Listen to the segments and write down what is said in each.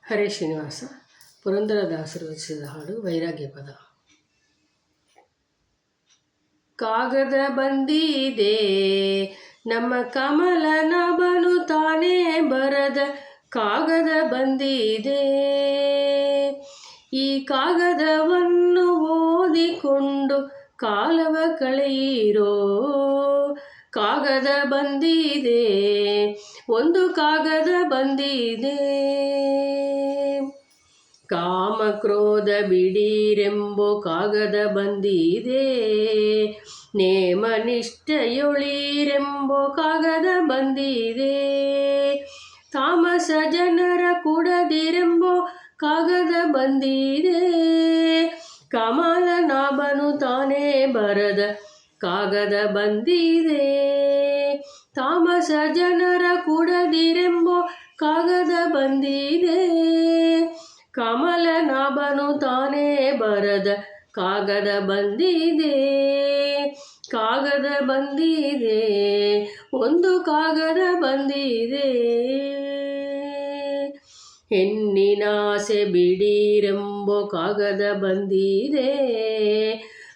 ಹರೇ ಶ್ರೀನಿವಾಸ. ಪುರಂದರದಾಸರು ರಚಿಸಿದ ಹಾಡು ವೈರಾಗ್ಯ ಪದ. ಕಾಗದ ಬಂದಿದೆ ನಮ್ಮ ಕಮಲನಾಭನು ತಾನೇ ಬರದ ಕಾಗದ ಬಂದಿದೆ. ಈ ಕಾಗದವನ್ನು ಓದಿಕೊಂಡು ಕಾಲವ ಕಳೆಯಿರೋ. ಕಾಗದ ಬಂದಿದೆ, ಒಂದು ಕಾಗದ ಬಂದಿದೆ. ಕಾಮ ಕ್ರೋಧ ಬಿಡಿರೆಂಬೋ ಕಾಗದ ಬಂದಿದೆ. ನೇಮ ನಿಷ್ಠೆಯೊಳಿರೆಂಬೋ ಕಾಗದ ಬಂದಿದೆ. ತಾಮಸ ಜನರ ಕೂಡದಿರೆಂಬೋ ಕಾಗದ ಬಂದಿದೆ. ಕಮಲನಾಭನು ತಾನೇ ಬರದ ಕಾಗದ ಬಂದಿದೆ. ತಾಮಸ ಜನರ ಕೂಡದಿರೆಂಬೋ ಕಾಗದ ಬಂದಿದೆ. ಕಮಲನಾಭನು ತಾನೇ ಬರದ ಕಾಗದ ಬಂದಿದೆ. ಕಾಗದ ಬಂದಿದೆ, ಒಂದು ಕಾಗದ ಬಂದಿದೆ. ಹೆಣ್ಣಿನಾಸೆ ಬಿಡಿರೆಂಬೋ ಕಾಗದ ಬಂದಿದೆ.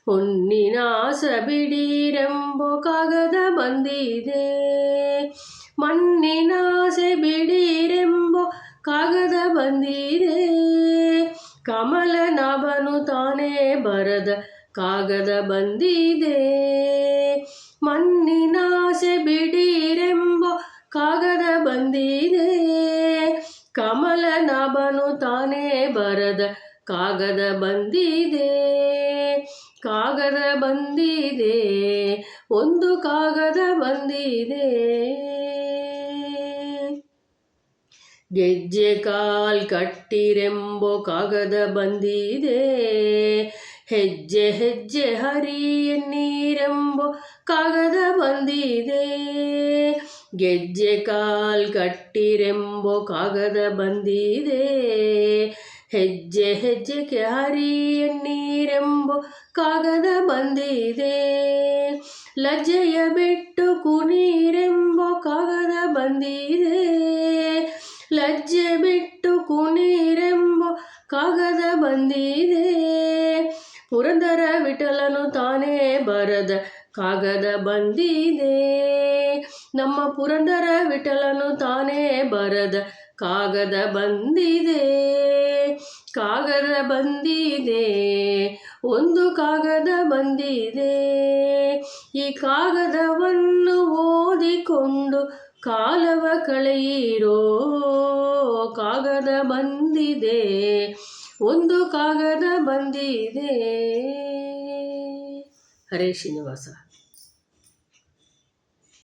ಹೊನ್ನಿನಾಸ ಬಿಡಿರೆಂಬೋ ಕಾಗದ ಬಂದಿದೆ. ಮಣ್ಣಿನಾಸೆ ಬಿಡಿರೆಂಬೋ ಕಾಗದ ಬಂದಿದೆ. ಕಮಲನಾಭನು ತಾನೇ ಬರದ ಕಾಗದ ಬಂದಿದೆ. ಮಣ್ಣಿನಾಸೆ ಬಿಡಿರೆಂಬೋ ಕಾಗದ ಬಂದಿದೆ. ಕಮಲನಾಭನು ತಾನೇ ಬರದ ಕಾಗದ ಬಂದಿದೆ. ಕಾಗದ ಬಂದಿದೆ, ಒಂದು ಕಾಗದ ಬಂದಿದೆ. ಗೆಜ್ಜೆ ಕಾಲ್ ಕಟ್ಟಿರೆಂಬೋ ಕಾಗದ ಬಂದಿದೆ. ಹೆಜ್ಜೆ ಹೆಜ್ಜೆ ಹರಿಯನ್ನೀರೆಂಬೋ ಕಾಗದ ಬಂದಿದೆ. ಗೆಜ್ಜೆ ಕಾಲ್ ಕಟ್ಟಿರೆಂಬೋ ಕಾಗದ ಬಂದಿದೆ. ಹೆಜ್ಜೆ ಹೆಜ್ಜೆಗೆ ಹರಿಯನ್ನೀರೆಂಬೋ ಕಾಗದ ಬಂದಿದೆ. ಲಜ್ಜೆಯ ಬಿಟ್ಟು ಕುಣೀರೆಂಬೋ ಕಾಗದ ಬಂದಿದೆ. ಲಜ್ಜೆ ಬಿಟ್ಟು ಕುಣೀರೆಂಬೋ ಕಾಗದ ಬಂದಿದೆ. ಪುರಂದರ ವಿಠಲನು ತಾನೇ ಬರದ ಕಾಗದ ಬಂದಿದೆ. ನಮ್ಮ ಪುರಂದರ ವಿಠಲನು ತಾನೇ ಬರದ ಕಾಗದ ಬಂದಿದೆ. ಕಾಗದ ಬಂದಿದೆ, ಒಂದು ಕಾಗದ ಬಂದಿದೆ. ಈ ಕಾಗದವನ್ನು ಓದಿಕೊಂಡು ಕಾಲವ ಕಳೆಯಿರೋ. ಕಾಗದ ಬಂದಿದೆ, ಒಂದು ಕಾಗದ ಬಂದಿದೆ. ಹರೇ ಶ್ರೀನಿವಾಸ.